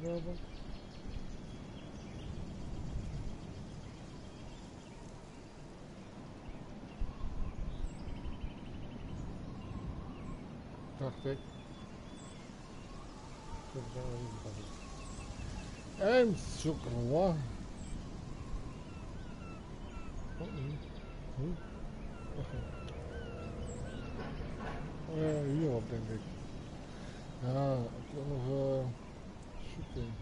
hebben. Dacht ik. En zoeken we. Hierop denk ik. Ja, ik wil nog zoeken.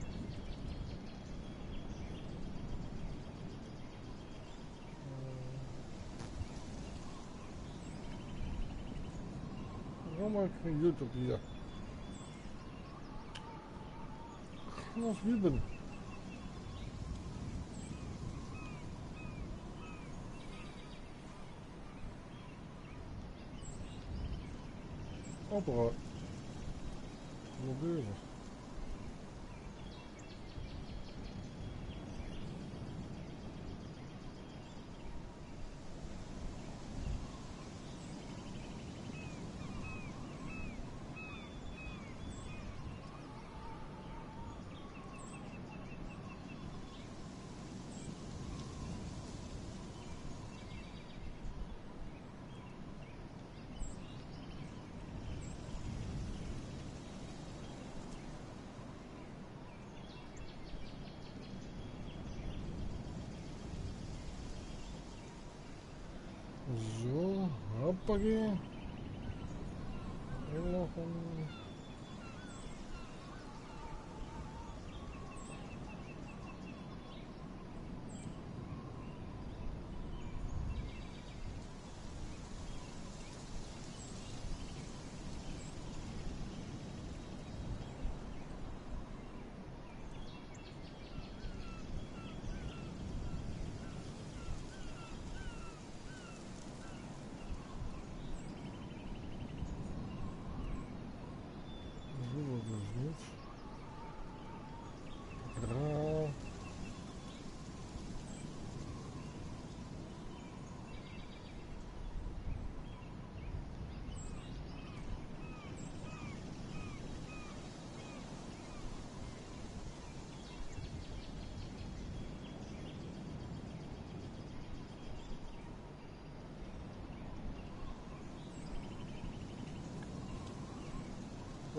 Waarom maak ik geen YouTube hier? Glas wieben. Opera. Module. Zo, hoppakee. Inloggen.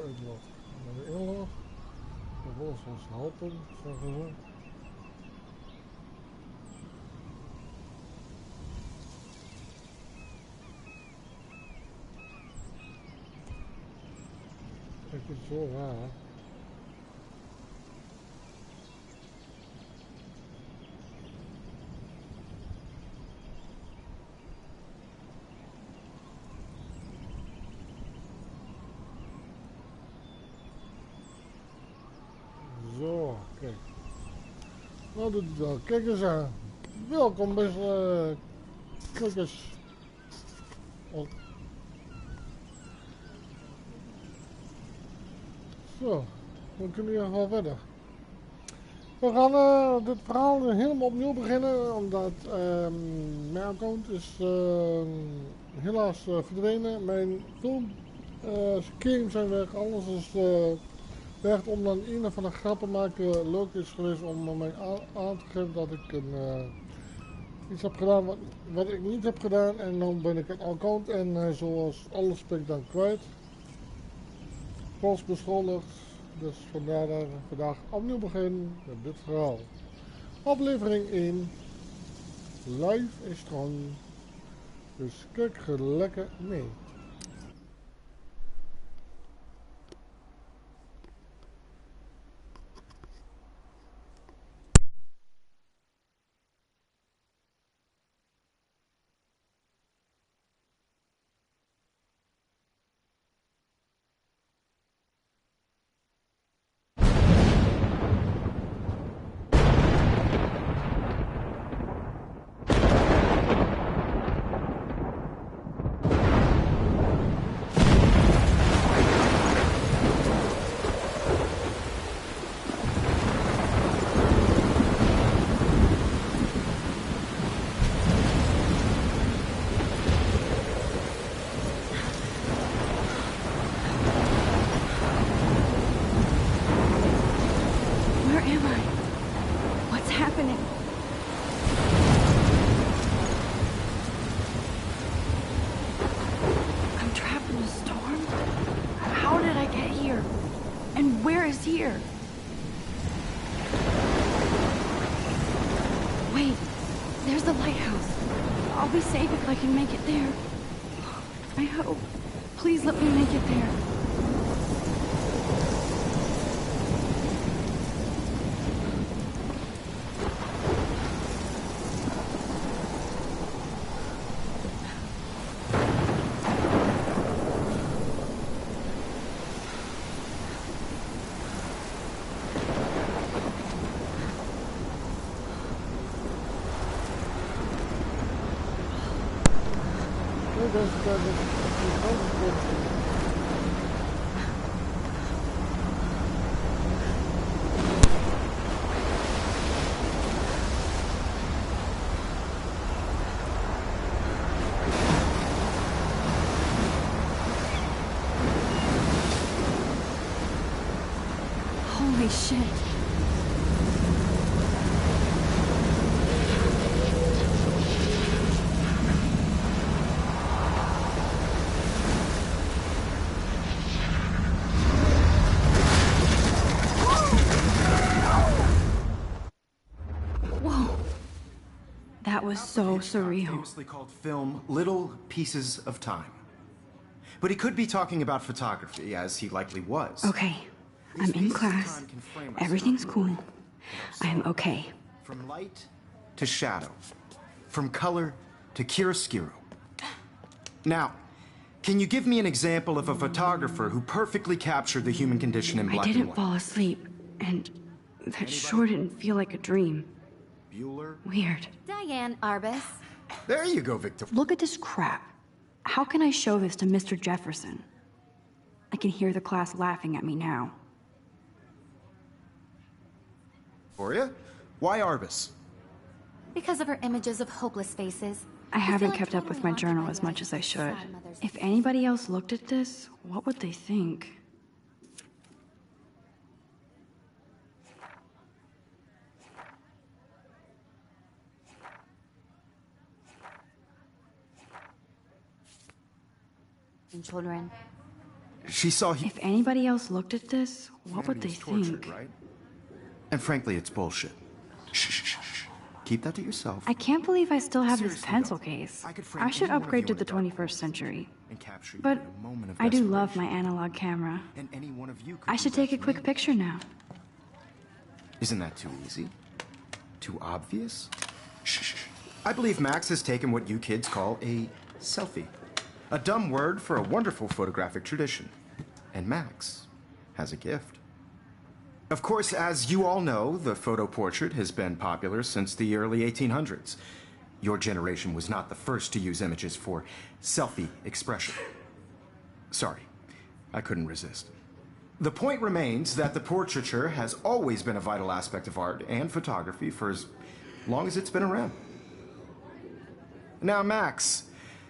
Uitlog. Naar de inlog. Vervolgens ons helpen, zeggen ze. Ik vind het zo raar. Zo, kijk. Nou doet het wel. Kijk eens aan. Welkom beste kijkers. Zo, we kunnen hier gewoon verder. We gaan dit verhaal helemaal opnieuw beginnen, omdat mijn account is helaas verdwenen. Mijn filmgames zijn weg, alles is weg, om dan een van de grappen maken leuk is geweest om mij aan te geven dat ik iets heb gedaan wat ik niet heb gedaan. En dan ben ik het account en zoals alles ben ik dan kwijt. Vals beschuldigd. Dus vandaar dat we vandaag opnieuw beginnen met dit verhaal. Aflevering 1. Live is strong. Dus kijk lekker mee. am I? What's happening? I'm trapped in a storm? How did I get here? And where is here? Wait, there's the lighthouse. I'll be safe if I can make it there. I hope. Please let me make it there. Holy shit. Whoa. That was so surreal. Famously called film Little Pieces of Time. But he could be talking about photography, as he likely was. Okay. I'm in class. Everything's cool. I am okay. From light to shadow. From color to chiaroscuro. Now, can you give me an example of a photographer who perfectly captured the human condition in black and I didn't white? fall asleep, and that sure didn't feel like a dream. Bueller? Weird. Diane Arbus. There you go, Victor. Look at this crap. How can I show this to Mr. Jefferson? I can hear the class laughing at me now. Victoria? Why Arbus? Because of her images of hopeless faces. I haven't kept up with my journal as much as I should. If anybody else looked at this, what would they think? Children. She saw If anybody else looked at this, what would they think? Right? And frankly, it's bullshit. Shh, shh, shh, shh. Keep that to yourself. I can't believe I still have this Seriously, pencil though, case. I could frame I should any one of upgrade you to in the a dark 21st place century. and capture you But in a moment of I do love my desperation. analog camera. And any one of you could I do should that take a for quick me. picture now. Isn't that too easy? Too obvious? Shh, shh, shh. I believe Max has taken what you kids call a selfie. A dumb word for a wonderful photographic tradition. And Max has a gift. Of course, as you all know, the photo portrait has been popular since the early 1800s. Your generation was not the first to use images for selfie expression. Sorry, I couldn't resist. The point remains that the portraiture has always been a vital aspect of art and photography for as long as it's been around. Now, Max,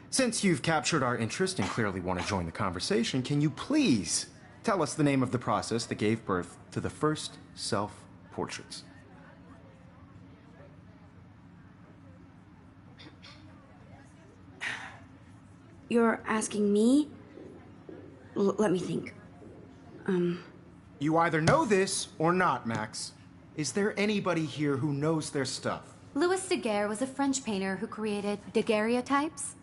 since you've captured our interest and clearly want to join the conversation, can you please tell us the name of the process that gave birth to the first self-portraits? You're asking me? Let me think. You either know this or not, Max. Is there anybody here who knows their stuff? Louis Daguerre was a French painter who created daguerreotypes,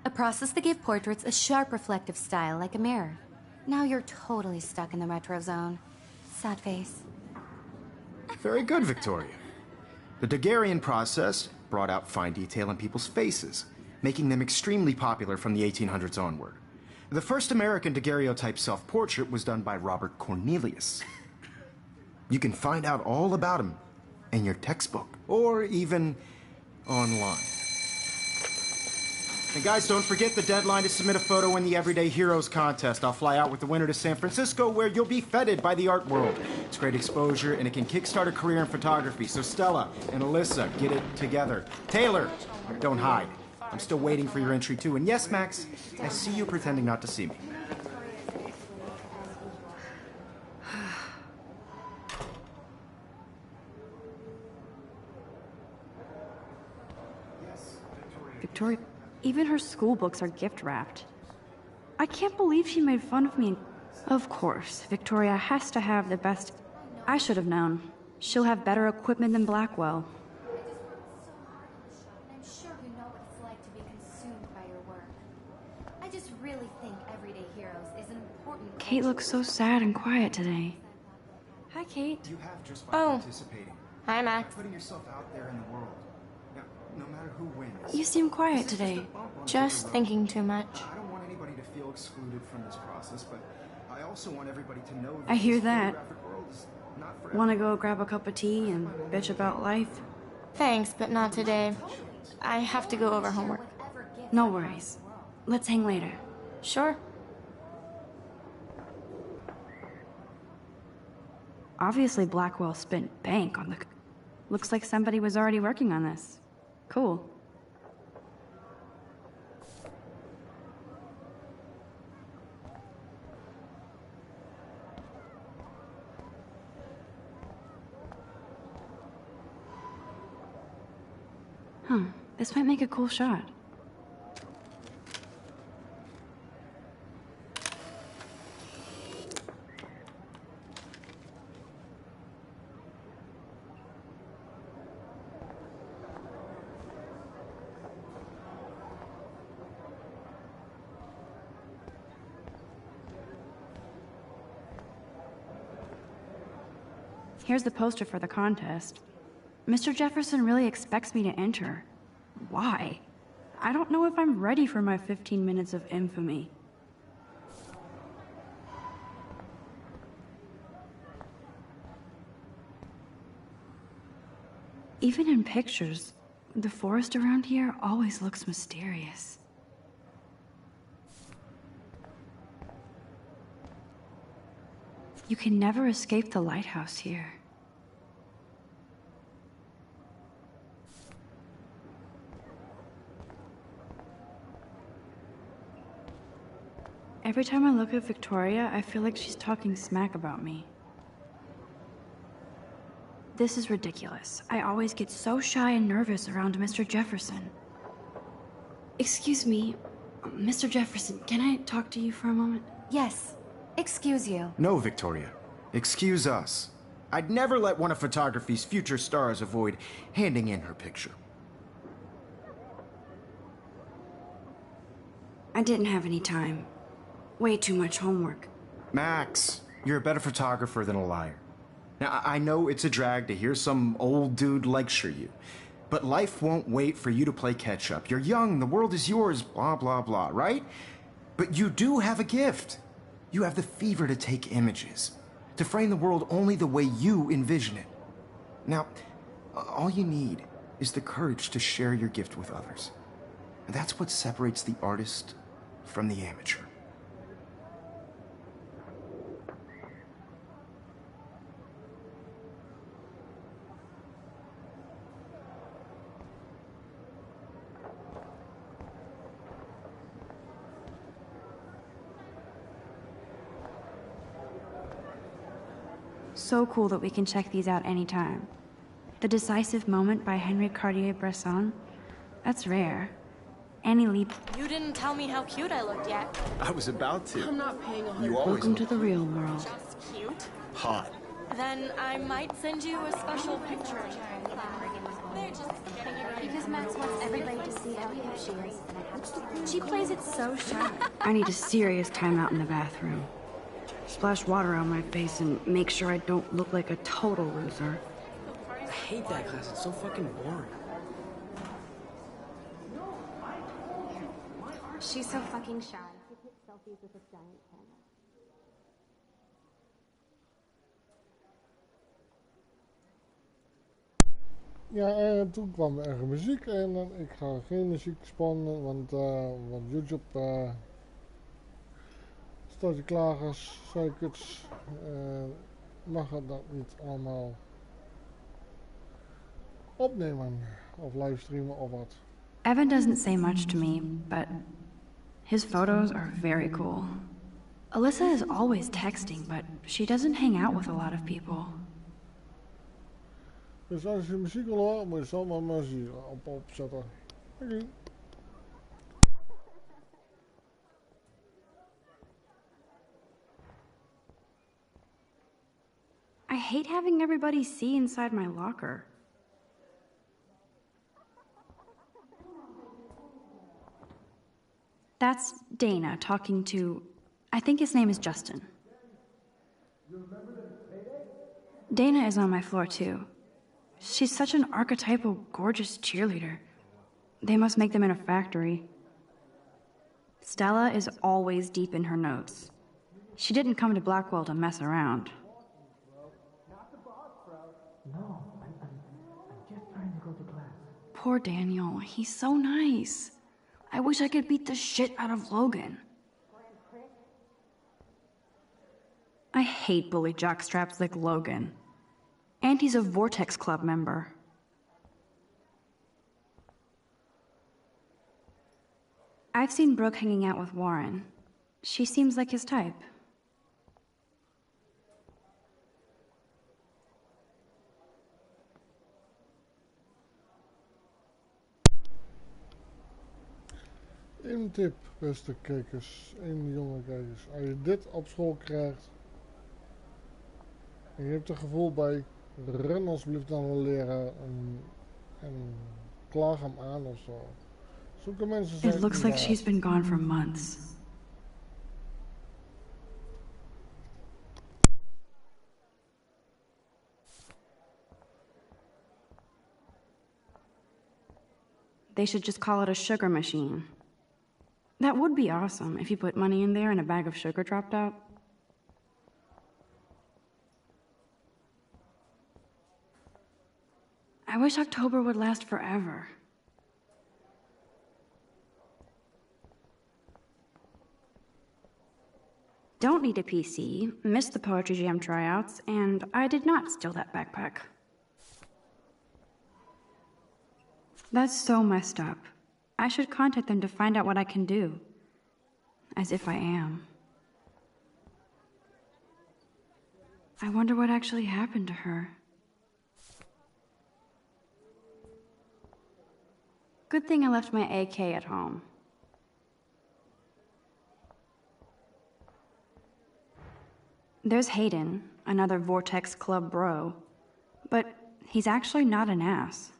a process that gave portraits a sharp reflective style like a mirror. Now you're totally stuck in the retro zone. Sad face. Very good, Victoria. The Daguerrean process brought out fine detail in people's faces, making them extremely popular from the 1800s onward. The first American daguerreotype self-portrait was done by Robert Cornelius. You can find out all about him in your textbook, or even online. And guys, don't forget the deadline to submit a photo in the Everyday Heroes contest. I'll fly out with the winner to San Francisco, where you'll be feted by the art world. It's great exposure, and it can kickstart a career in photography. So Stella and Alyssa, get it together. Taylor, don't hide. I'm still waiting for your entry, too. And yes, Max, I see you pretending not to see me. Victoria. Even her school books are gift wrapped. I can't believe she made fun of me. Of course, Victoria has to have the best. I should have known. She'll have better equipment than Blackwell. I'm sure you know what it's like to be consumed by your work. I just really think Everyday Heroes is an important... Kate looks so sad and quiet today. Hi, Kate. You have just by participating. Hi, Max. Putting yourself out there in the world. Now, no matter who wins. You seem quiet today. Just thinking too much. I don't want anybody to feel excluded from this process, but I also want everybody to know that I hear this that. photographic world is not for Wanna go grab a cup of tea and bitch about life? Thanks, but not today. I have to go over homework. No worries. Let's hang later. Sure. Obviously, Blackwell spent bank on the... Looks like somebody was already working on this. Cool. Huh. This might make a cool shot. Here's the poster for the contest. Mr. Jefferson really expects me to enter. Why? I don't know if I'm ready for my 15 minutes of infamy. Even in pictures, the forest around here always looks mysterious. You can never escape the lighthouse here. Every time I look at Victoria, I feel like she's talking smack about me. This is ridiculous. I always get so shy and nervous around Mr. Jefferson. Excuse me, Mr. Jefferson, can I talk to you for a moment? Yes. Excuse you. No, Victoria. Excuse us. I'd never let one of photography's future stars avoid handing in her picture. I didn't have any time. Way too much homework. Max, you're a better photographer than a liar. Now, I know it's a drag to hear some old dude lecture you, but life won't wait for you to play catch-up. You're young, the world is yours, blah, blah, blah, right? But you do have a gift. You have the fever to take images, to frame the world only the way you envision it. Now, all you need is the courage to share your gift with others. And that's what separates the artist from the amateur. So cool that we can check these out anytime. The Decisive Moment by Henri Cartier-Bresson. That's rare. Annie Lee. You didn't tell me how cute I looked yet. I was about to. I'm not paying a You always Welcome to the real world. Just cute. hot. Then I might send you a special picture. They're just getting it ready. Because Max wants everybody to see how hip she is. She plays it so shy. I need a serious timeout in the bathroom. Splash water on my face and make sure I don't look like a total loser. I hate that class. It's so fucking boring. She's so fucking shy. She takes selfies with a giant camera. Ja, en toen kwam er muziek en ik ga geen muziek spannen, want YouTube staat je klagers, zeikers, mag het dat niet allemaal opnemen of livestreamen of wat. Evan doesn't say much to me, but his photos are very cool. Alyssa is always texting, but she doesn't hang out with a lot of people. Dus als je muziek wil horen, moet je zomaar muziek opzetten. Oké. hate having everybody see inside my locker. That's Dana talking to... I think his name is Justin. Dana is on my floor, too. She's such an archetypal, gorgeous cheerleader. They must make them in a factory. Stella is always deep in her notes. She didn't come to Blackwell to mess around. No, I'm just trying to go to class. Poor Daniel, he's so nice. I wish I could beat the shit out of Logan. I hate bully jockstraps like Logan. And he's a Vortex Club member. I've seen Brooke hanging out with Warren. She seems like his type. Een tip, beste kijkers en jonge kijkers. Als je dit op school krijgt en je hebt er gevoel bij, ren alsjeblieft naar een leraar en klaag hem aan of zo. Zulke mensen zijn It looks like she's been gone for months. They should just call it a sugar machine. That would be awesome if you put money in there and a bag of sugar dropped out. I wish October would last forever. Don't need a PC, missed the Poetry Jam tryouts, and I did not steal that backpack. That's so messed up. I should contact them to find out what I can do. As if I am. I wonder what actually happened to her. Good thing I left my AK at home. There's Hayden, another Vortex Club bro. But he's actually not an ass.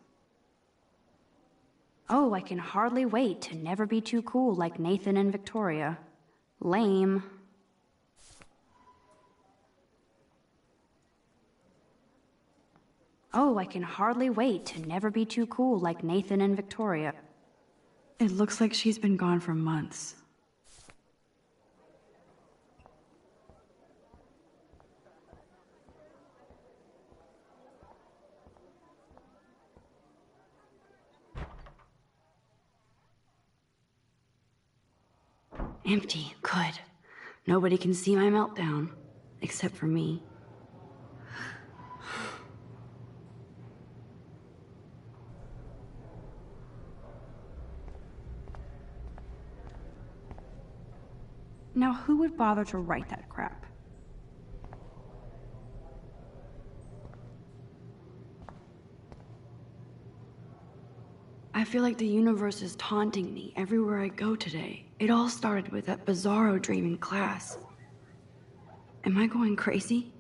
Oh, I can hardly wait to never be too cool like Nathan and Victoria. Lame. Oh, I can hardly wait to never be too cool like Nathan and Victoria. It looks like she's been gone for months. Empty. Good. Nobody can see my meltdown. Except for me. Now, who would bother to write that crap? I feel like the universe is taunting me everywhere I go today. It all started with that bizarro dream in class. Am I going crazy?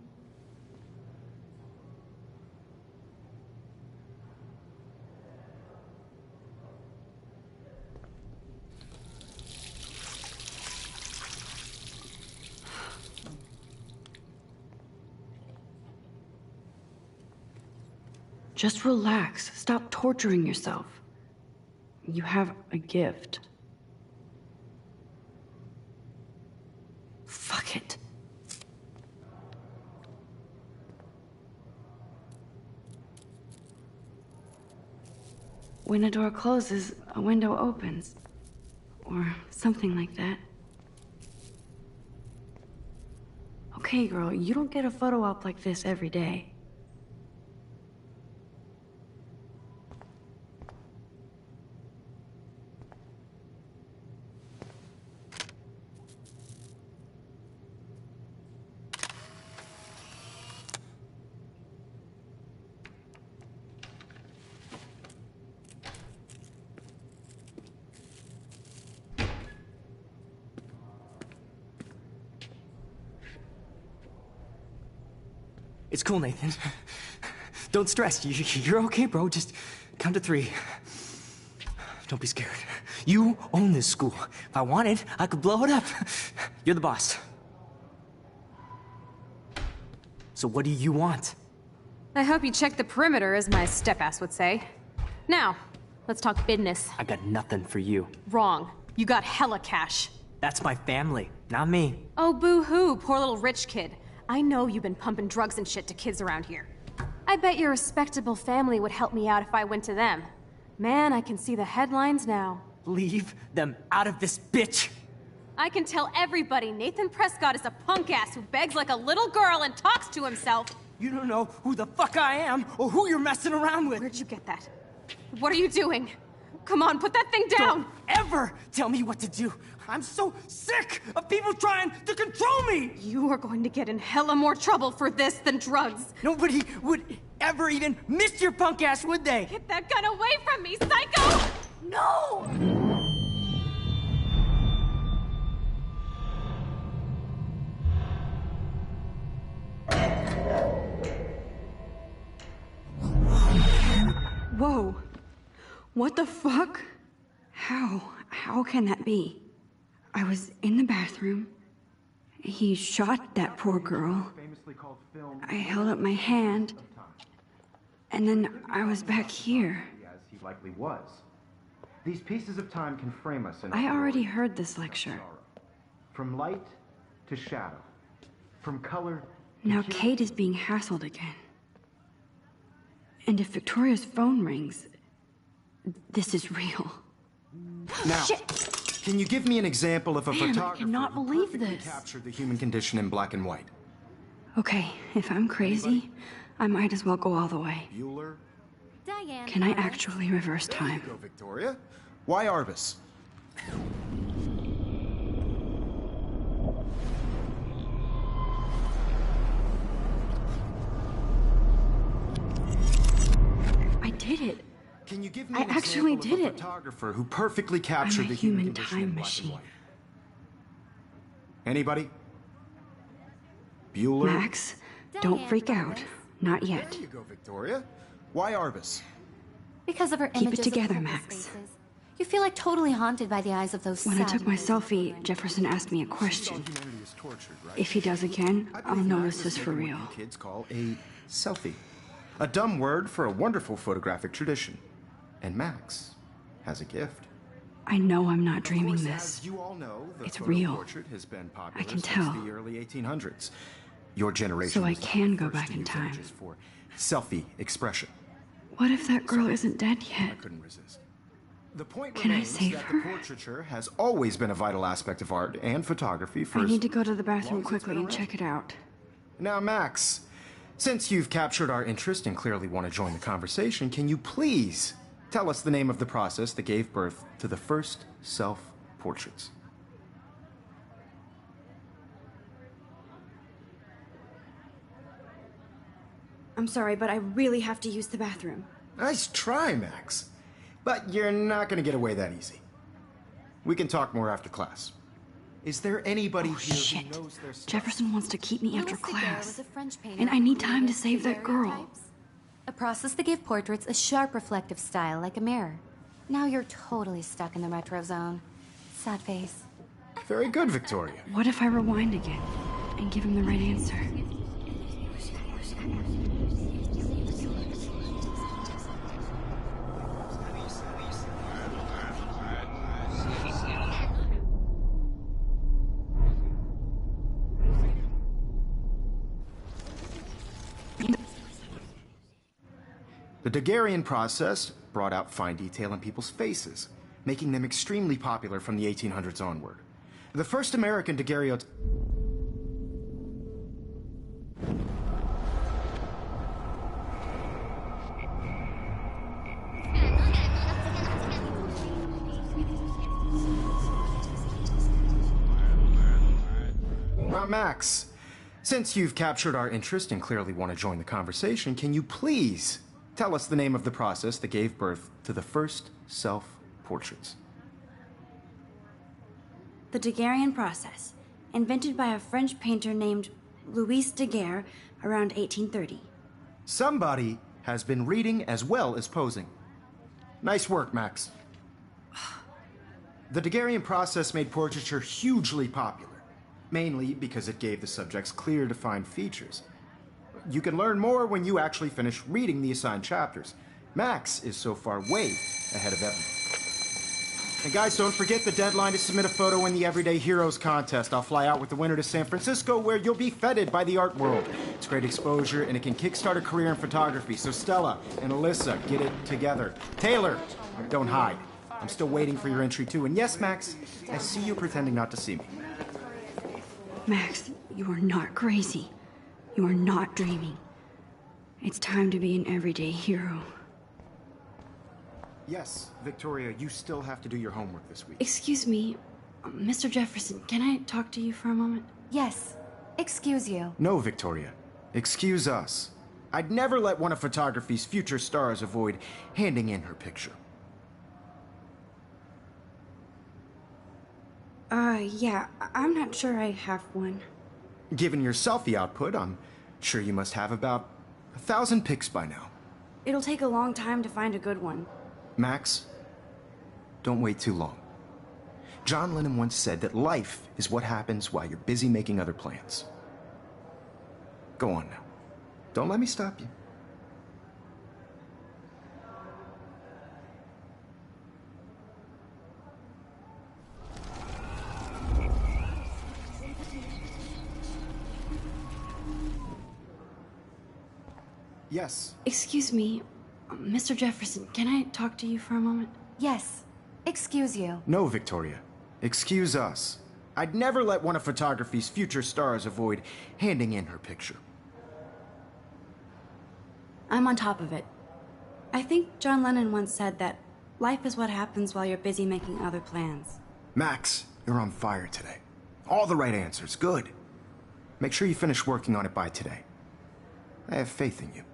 Just relax. Stop torturing yourself. You have a gift. Fuck it. When a door closes, a window opens. Or something like that. Okay, girl, you don't get a photo op like this every day. It's cool, Nathan. Don't stress. You're okay, bro. Just count to 3. Don't be scared. You own this school. If I wanted, I could blow it up. You're the boss. So what do you want? I hope you check the perimeter, as my step-ass would say. Now, let's talk business. I got nothing for you. Wrong. You got hella cash. That's my family, not me. Oh, boo-hoo, poor little rich kid. I know you've been pumping drugs and shit to kids around here. I bet your respectable family would help me out if I went to them. Man, I can see the headlines now. Leave them out of this bitch! I can tell everybody Nathan Prescott is a punk-ass who begs like a little girl and talks to himself. You don't know who the fuck I am or who you're messing around with. Where'd you get that? What are you doing? Come on, put that thing down! Don't ever tell me what to do! I'm so sick of people trying to control me! You are going to get in hella more trouble for this than drugs. Nobody would ever even miss your punk ass, would they? Get that gun away from me, psycho! No! Whoa. What the fuck? How can that be? I was in the bathroom. He shot that poor girl. I held up my hand. And then I was back here. As he likely was. These pieces of time can frame us in I already heard this lecture. From light to shadow. From color to Now hue. Kate is being hassled again. And if Victoria's phone rings, this is real. Now, Shit! can you give me an example of a Man, I photographer cannot who believe perfectly this. captured the human condition in black and white? Okay, if I'm crazy, I might as well go all the way. Bueller? Diane. Can I actually reverse time? Go, Victoria. Why Arbus? I did it. Can you give me I an actually example did of a it. photographer who perfectly captured I'm a the human human condition in time black and machine. white? Anybody? Bueller? Max, don't freak out. Not yet. There you go, Victoria. Why Arbus? Because of her Keep it images of together, hopeless Max. faces. You feel like totally haunted by the eyes of those When I sad took my faces. selfie, Jefferson asked me a question. Humanity is tortured, right? If he does again, I I'll believe know Max this is is for making real. what you kids call a selfie. A dumb word for a wonderful photographic tradition. And Max has a gift. I know I'm not dreaming Of course, this. As you all know, the It's photo real. portrait has been popular I can since tell. the early 1800s. Your generation So I was the can go first back to in use time. images for selfie expression. What if that girl isn't dead I yet? couldn't resist. The point Can I remains save that her? the portraiture has always been a vital aspect of art and photography for I as need to go to the bathroom long as it's quickly been and around. check it out. Now, Max, since you've captured our interest and clearly want to join the conversation, can you please tell us the name of the process that gave birth to the first self-portraits? I'm sorry, but I really have to use the bathroom. Nice try, Max. But you're not going to get away that easy. We can talk more after class. Is there anybody Oh, here shit. who knows their stuff? Jefferson wants to keep me after Louis Daguerre class. was a French painter And I who need time to created save that girl. daguerreotypes, a process that gave portraits a sharp reflective style like a mirror. Now you're totally stuck in the retro zone. Sad face. Very good, Victoria. What if I rewind again and give him the right answer? The Daguerrean process brought out fine detail in people's faces, making them extremely popular from the 1800s onward. The first American daguerreotype... Now, Max, since you've captured our interest and clearly want to join the conversation, can you please tell us the name of the process that gave birth to the first self-portraits? The Daguerrean process, invented by a French painter named Louis Daguerre, around 1830. Somebody has been reading as well as posing. Nice work, Max. The Daguerrean process made portraiture hugely popular, mainly because it gave the subjects clear, defined features. You can learn more when you actually finish reading the assigned chapters. Max is so far way ahead of Evan. And guys, don't forget the deadline to submit a photo in the Everyday Heroes contest. I'll fly out with the winner to San Francisco, where you'll be feted by the art world. It's great exposure, and it can kickstart a career in photography. So Stella and Alyssa, get it together. Taylor, don't hide. I'm still waiting for your entry, too. And yes, Max, I see you pretending not to see me. Max, you are not crazy. You are not dreaming. It's time to be an everyday hero. Yes, Victoria, you still have to do your homework this week. Excuse me, Mr. Jefferson, can I talk to you for a moment? Yes. Excuse you. No, Victoria. Excuse us. I'd never let one of photography's future stars avoid handing in her picture. Yeah, I'm not sure I have one. Given your selfie output, I'm sure you must have about 1,000 pics by now. It'll take a long time to find a good one. Max, don't wait too long. John Lennon once said that life is what happens while you're busy making other plans. Go on now. Don't let me stop you. Yes. Excuse me, Mr. Jefferson, can I talk to you for a moment? Yes. Excuse you. No, Victoria. Excuse us. I'd never let one of photography's future stars avoid handing in her picture. I'm on top of it. I think John Lennon once said that life is what happens while you're busy making other plans. Max, you're on fire today. All the right answers. Good. Make sure you finish working on it by today. I have faith in you.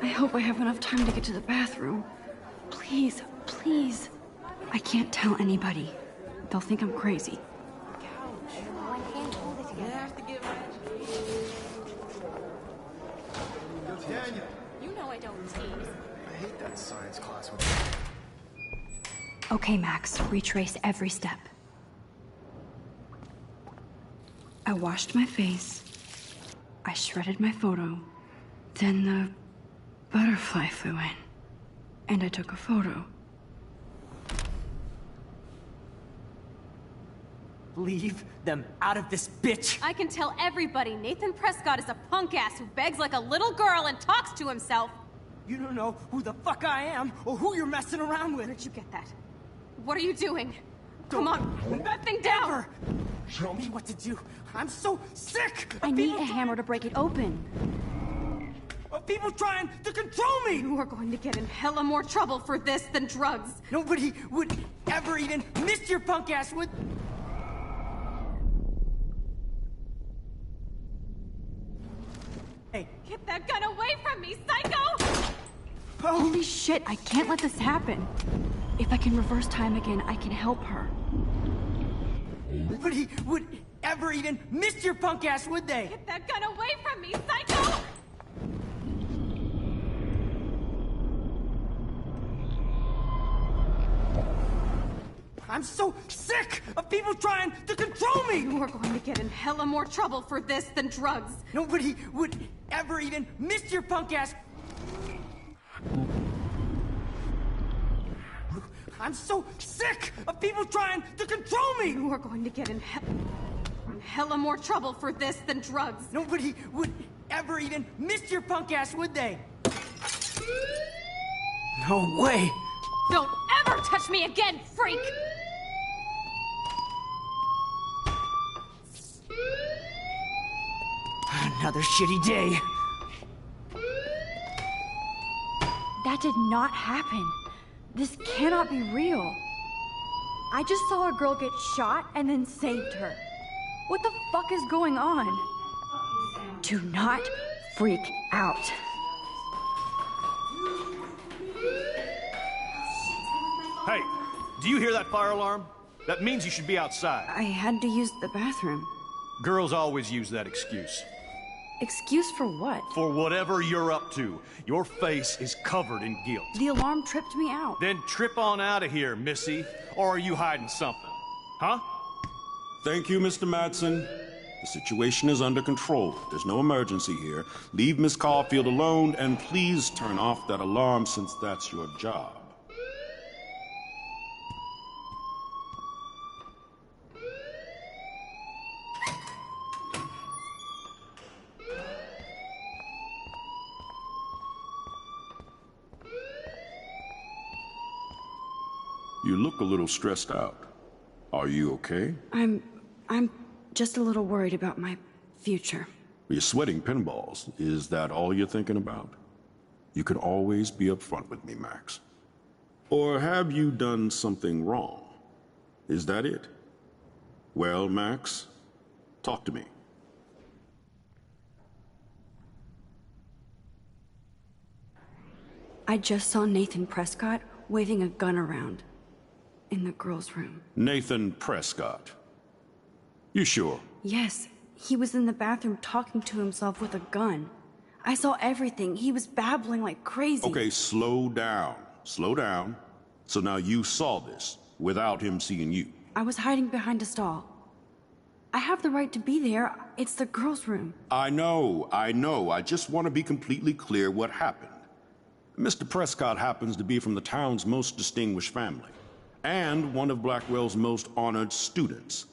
I hope I have enough time to get to the bathroom. Please, please. I can't tell anybody. They'll think I'm crazy. Daniel. You know I don't tease. I hate that science class with Okay, Max, retrace every step. I washed my face. I shredded my photo. Then the butterfly flew in. And I took a photo. Leave them out of this bitch! I can tell everybody Nathan Prescott is a punk ass who begs like a little girl and talks to himself. You don't know who the fuck I am or who you're messing around with. Where'd you get that? What are you doing? Come on, put that thing down! Tell me what to do. I'm so sick of I need people a hammer to break it open. of people trying to control me! You are going to get in hella more trouble for this than drugs. Nobody would ever even miss your punk ass, would... Hey. Get that gun away from me, psycho! Holy shit, I can't let this happen. If I can reverse time again, I can help her. Nobody would ever even miss your punk ass, would they? Get that gun away from me, psycho! I'm so sick of people trying to control me! You are going to get in hella more trouble for this than drugs. Nobody would ever even miss your punk ass. I'm so sick of people trying to control me! You are going to get in hella more trouble for this than drugs. Nobody would ever even miss your punk ass, would they? No way! Don't ever touch me again, freak! Another shitty day. That did not happen. This cannot be real. I just saw a girl get shot and then saved her. What the fuck is going on? Do not freak out. Hey, do you hear that fire alarm? That means you should be outside. I had to use the bathroom. Girls always use that excuse. Excuse for what? For whatever you're up to. Your face is covered in guilt. The alarm tripped me out. Then trip on out of here, Missy. Or are you hiding something? Huh? Thank you, Mr. Madsen. The situation is under control. There's no emergency here. Leave Miss Caulfield alone, and please turn off that alarm since that's your job. You look a little stressed out. Are you okay? I'm just a little worried about my future. You're sweating pinballs. Is that all you're thinking about? You can always be upfront with me, Max. Or have you done something wrong? Is that it? Well, Max, talk to me. I just saw Nathan Prescott waving a gun around in the girls' room. Nathan Prescott. You sure? Yes, he was in the bathroom talking to himself with a gun. I saw everything. He was babbling like crazy. Okay, slow down. Slow down. So now you saw this without him seeing you. I was hiding behind a stall. I have the right to be there. It's the girls' room. I know. I just want to be completely clear what happened. Mr. Prescott happens to be from the town's most distinguished family, and one of Blackwell's most honored students.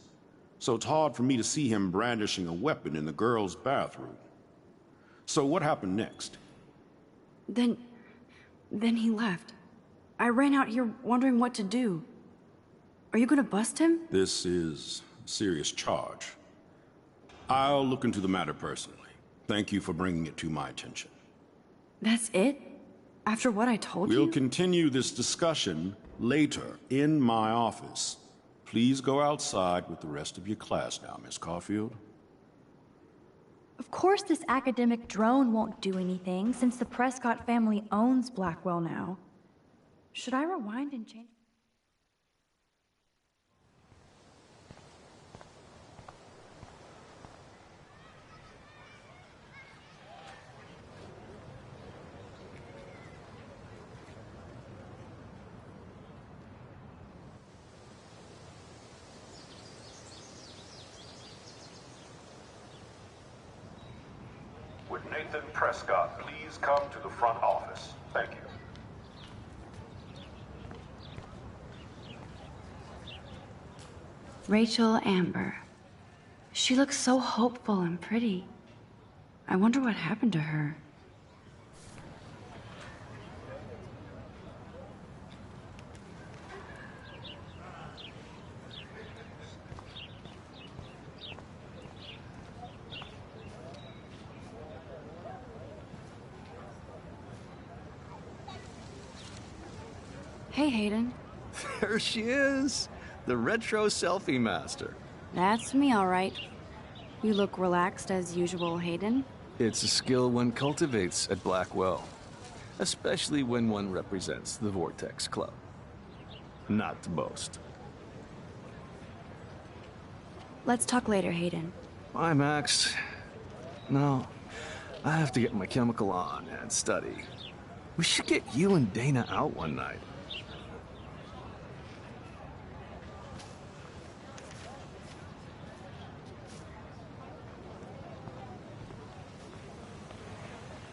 So it's hard for me to see him brandishing a weapon in the girls' bathroom. So what happened next? Then he left. I ran out here wondering what to do. Are you gonna bust him? This is a serious charge. I'll look into the matter personally. Thank you for bringing it to my attention. That's it? After what I told you? We'll continue this discussion later in my office. Please go outside with the rest of your class now, Miss Caulfield. Of course this academic drone won't do anything, since the Prescott family owns Blackwell now. Should I rewind and change? Would Nathan Prescott please come to the front office? Thank you. Rachel Amber. She looks so hopeful and pretty. I wonder what happened to her. Hey, Hayden. There she is, the retro selfie master. That's me, all right. You look relaxed as usual, Hayden. It's a skill one cultivates at Blackwell, especially when one represents the Vortex Club. Not to boast. Let's talk later, Hayden. Bye, Max. No, I have to get my chemical on and study. We should get you and Dana out one night.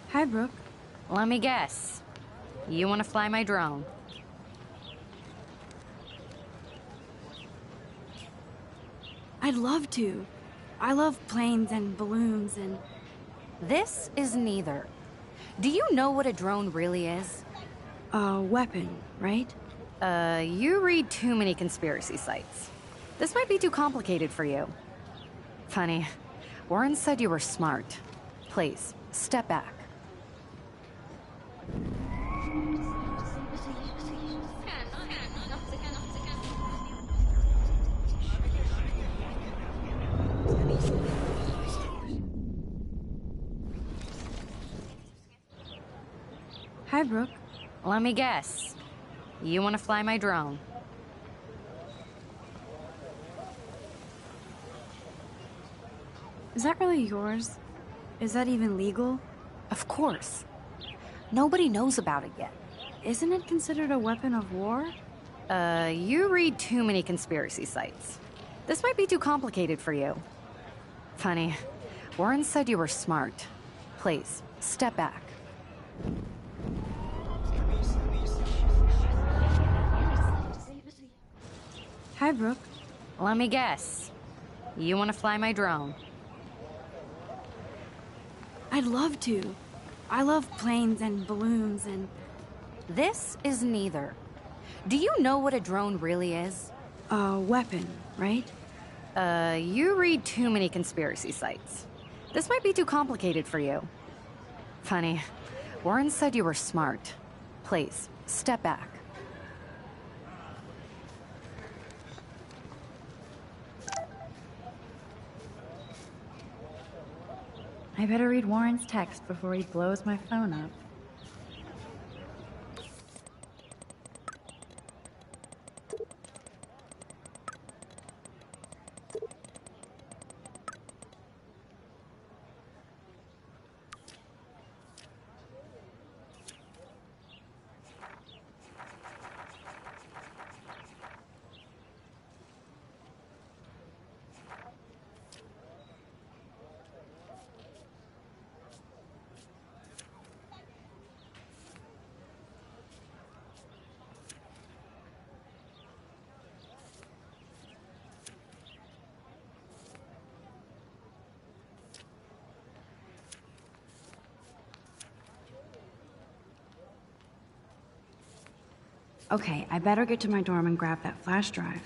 Hi, Brooke. Let me guess. You want to fly my drone? I'd love to. I love planes and balloons and... This is neither. Do you know what a drone really is? A weapon, right? You read too many conspiracy sites. This might be too complicated for you. Funny, Warren said you were smart. Please, step back. Hi, Brooke. Let me guess. You want to fly my drone? Is that really yours? Is that even legal? Of course. Nobody knows about it yet. Isn't it considered a weapon of war? You read too many conspiracy sites. This might be too complicated for you. Funny, Warren said you were smart. Please, step back. Hi, Brooke. Let me guess. You want to fly my drone? I'd love to. I love planes and balloons and... This is neither. Do you know what a drone really is? A weapon, right? You read too many conspiracy sites. This might be too complicated for you. Funny, Warren said you were smart. Please, step back. I better read Warren's text before he blows my phone up. Okay, I better get to my dorm and grab that flash drive.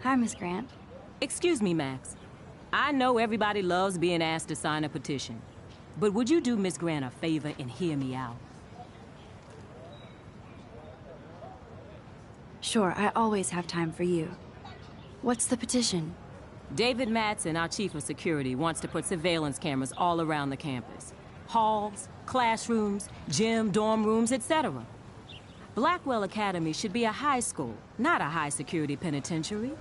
Hi, Miss Grant. Excuse me, Max. I know everybody loves being asked to sign a petition, but would you do Miss Grant a favor and hear me out? Sure, I always have time for you. What's the petition? David Madsen, our chief of security, wants to put surveillance cameras all around the campus. Halls, classrooms, gym, dorm rooms, etc. Blackwell Academy should be a high school, not a high-security penitentiary.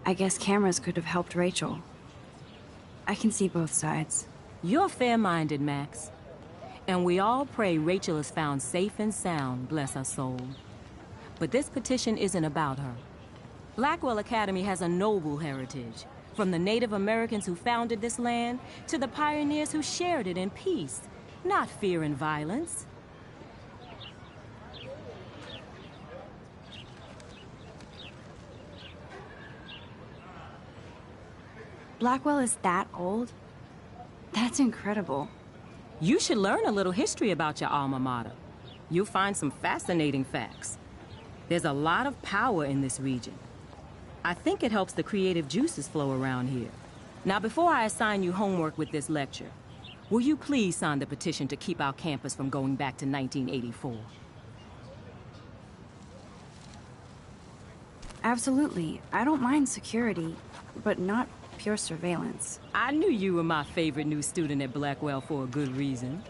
I guess cameras could have helped Rachel. I can see both sides. You're fair-minded, Max. And we all pray Rachel is found safe and sound, bless her soul. But this petition isn't about her. Blackwell Academy has a noble heritage, from the Native Americans who founded this land to the pioneers who shared it in peace, not fear and violence. Blackwell is that old? That's incredible. You should learn a little history about your alma mater. You'll find some fascinating facts. There's a lot of power in this region. I think it helps the creative juices flow around here. Now, before I assign you homework with this lecture, will you please sign the petition to keep our campus from going back to 1984? Absolutely. I don't mind security, but not pure surveillance. I knew you were my favorite new student at Blackwell for a good reason.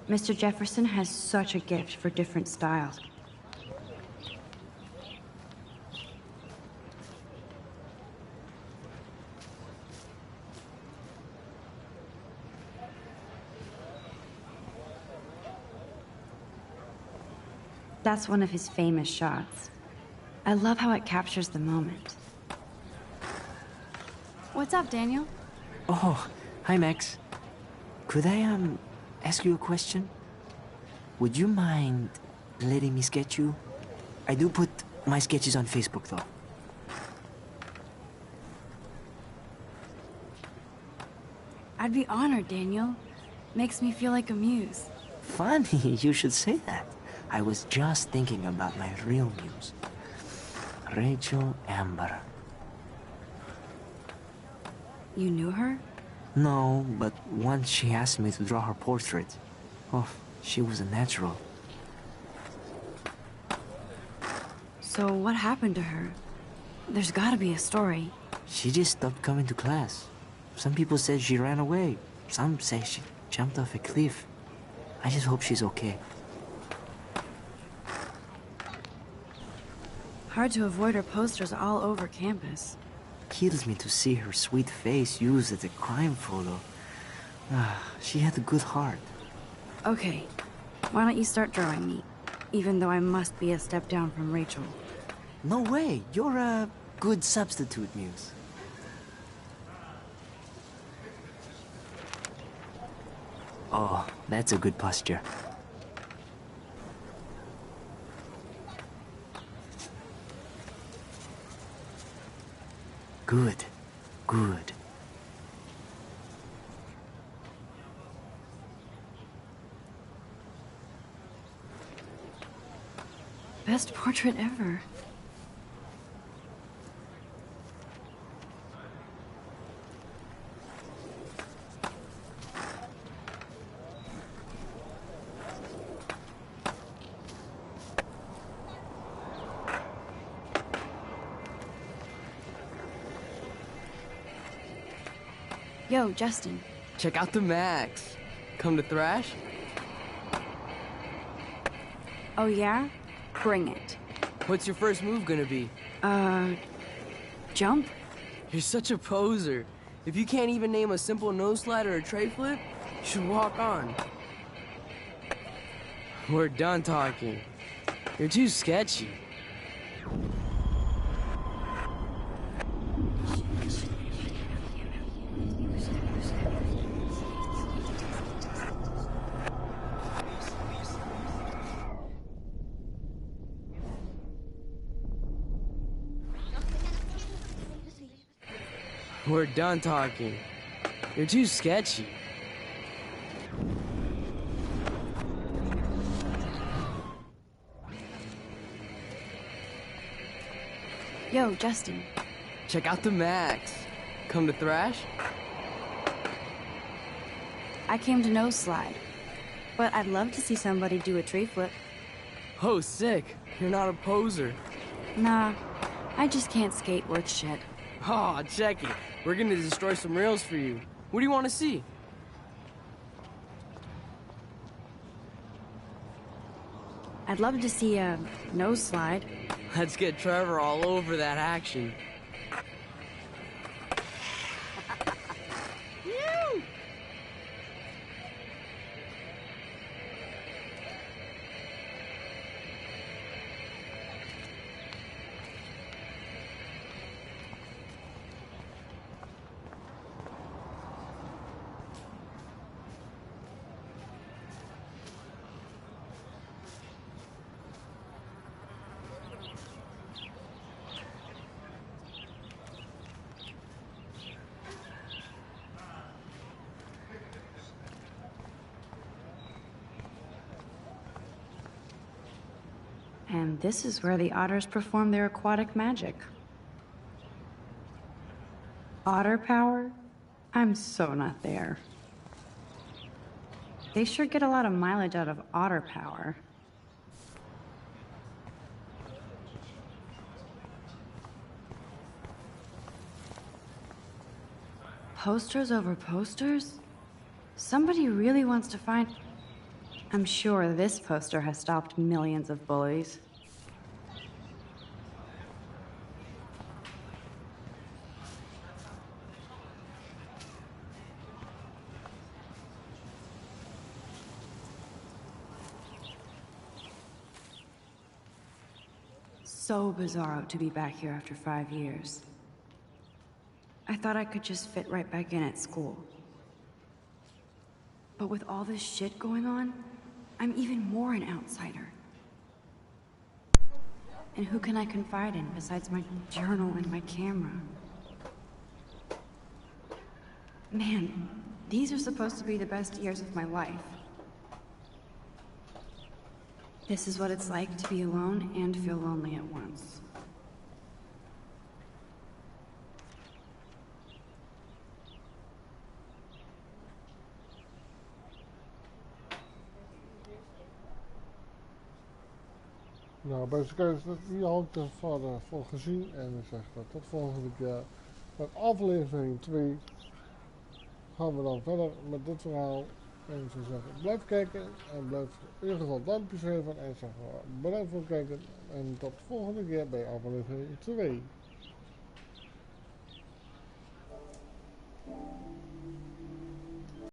Mr. Jefferson has such a gift for different styles. That's one of his famous shots. I love how it captures the moment. What's up, Daniel? Oh, hi, Max. Could I, ask you a question? Would you mind letting me sketch you? I do put my sketches on Facebook, though. I'd be honored, Daniel. Makes me feel like a muse. Funny, you should say that. I was just thinking about my real muse. Rachel Amber. You knew her? No, but once she asked me to draw her portrait. Oh, she was a natural. So what happened to her? There's gotta be a story. She just stopped coming to class. Some people said she ran away. Some say she jumped off a cliff. I just hope she's okay. Hard to avoid her posters all over campus. Kills me to see her sweet face used as a crime photo. She had a good heart. Okay, why don't you start drawing me? Even though I must be a step down from Rachel. No way, you're a good substitute, Muse. Oh, that's a good posture. Good, good. Best portrait ever. Yo, Justin. Check out the Max. Come to thrash? Oh yeah? Bring it. What's your first move gonna be? Jump? You're such a poser. If you can't even name a simple nose slide or a tray flip, you should walk on. We're done talking. You're too sketchy. We're done talking. You're too sketchy. Yo, Justin. Check out the Max. Come to thrash? I came to nose slide. But I'd love to see somebody do a tree flip. Oh, sick. You're not a poser. Nah, I just can't skate worth shit. Oh, check it. We're gonna destroy some rails for you. What do you want to see? I'd love to see a nose slide. Let's get Trevor all over that action. And this is where the otters perform their aquatic magic. Otter power? I'm so not there. They sure get a lot of mileage out of otter power. Posters over posters? Somebody really wants to find... I'm sure this poster has stopped millions of bullies. So bizarro to be back here after 5 years. I thought I could just fit right back in at school. But with all this shit going on, I'm even more an outsider. And who can I confide in besides my journal and my camera? Man, These are supposed to be the best years of my life. This is what it's like to be alone and feel lonely at once. Nou, beste kijkers, hier had ik de vader voor gezien en ik zeg dat tot volgende keer. Met aflevering 2 gaan we dan verder met dit verhaal. En ik zou zeggen, blijf kijken en blijf in ieder geval duimpjes geven en zeg bedankt voor het kijken. En tot de volgende keer bij aflevering 2.